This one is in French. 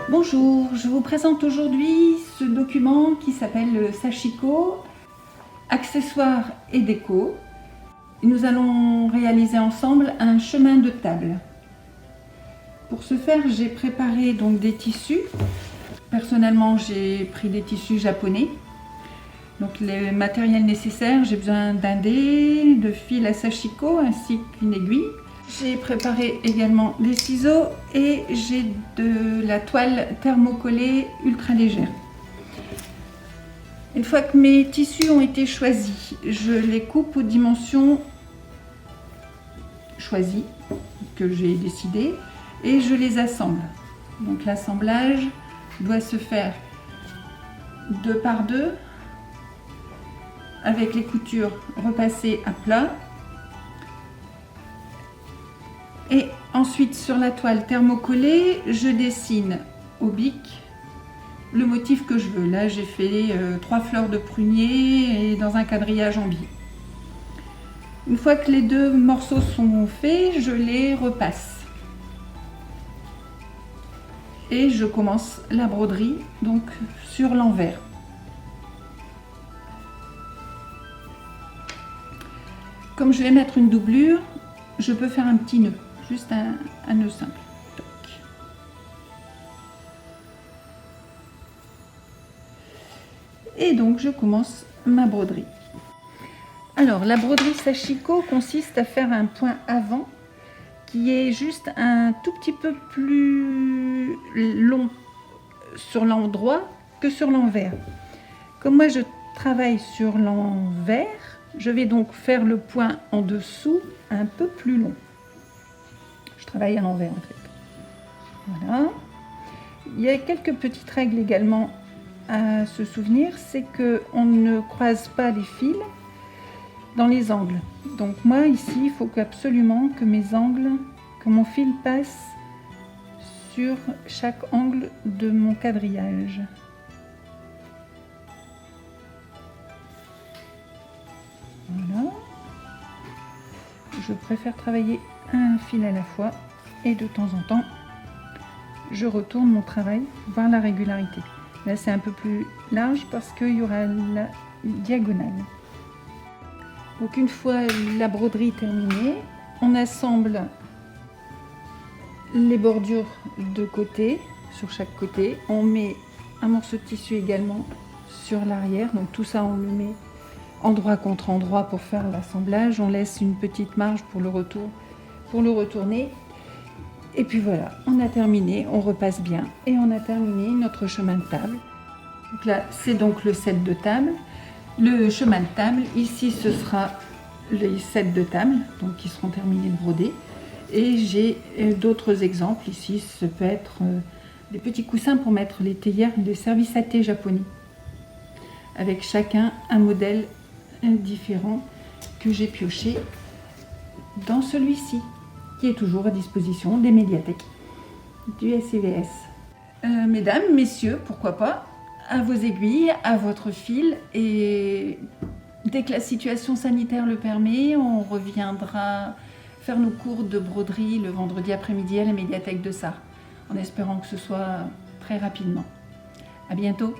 Bonjour, je vous présente aujourd'hui ce document qui s'appelle le Sashiko, accessoires et déco. Nous allons réaliser ensemble un chemin de table. Pour ce faire, j'ai préparé donc des tissus. Personnellement, j'ai pris des tissus japonais. Donc les matériels nécessaires, j'ai besoin d'un dé, de fil à Sashiko ainsi qu'une aiguille. J'ai préparé également des ciseaux et j'ai de la toile thermocollée ultra légère. Une fois que mes tissus ont été choisis, je les coupe aux dimensions choisies que j'ai décidées et je les assemble. Donc l'assemblage doit se faire 2 par 2 avec les coutures repassées à plat. Et ensuite, sur la toile thermocollée, je dessine au bic le motif que je veux. Là, j'ai fait 3 fleurs de prunier et dans un quadrillage en biais. Une fois que les 2 morceaux sont faits, je les repasse. Et je commence la broderie donc sur l'envers. Comme je vais mettre une doublure, je peux faire un petit nœud. Juste un nœud simple. Toc. Et donc je commence ma broderie. Alors la broderie Sashiko consiste à faire un point avant qui est juste un tout petit peu plus long sur l'endroit que sur l'envers. Comme moi je travaille sur l'envers, je vais donc faire le point en dessous un peu plus long. Je travaille à l'envers en fait. Voilà. Il y a quelques petites règles également à se souvenir, c'est qu'on ne croise pas les fils dans les angles. Donc moi ici, il faut absolument que mes angles, que mon fil passe sur chaque angle de mon quadrillage. Voilà. Je préfère travailler un fil à la fois et de temps en temps je retourne mon travail voir la régularité. Là c'est un peu plus large parce qu'il y aura la diagonale. Donc une fois la broderie terminée, on assemble les bordures de côté, sur chaque côté. On met un morceau de tissu également sur l'arrière, donc tout ça on le met endroit contre endroit pour faire l'assemblage. On laisse une petite marge pour le retourner. Et puis voilà, on a terminé, on repasse bien et on a terminé notre chemin de table. Donc là, c'est donc le set de table. Le chemin de table, ici, ce sera les sets de table, donc qui seront terminés de broder. Et j'ai d'autres exemples ici, ça peut être des petits coussins pour mettre les théières des services à thé japonais. Avec chacun un modèle différent que j'ai pioché dans celui-ci, qui est toujours à disposition des médiathèques du SIVS. Mesdames, messieurs, pourquoi pas, à vos aiguilles, à votre fil, et dès que la situation sanitaire le permet, on reviendra faire nos cours de broderie le vendredi après-midi à la médiathèque de Sarre, en espérant que ce soit très rapidement. À bientôt.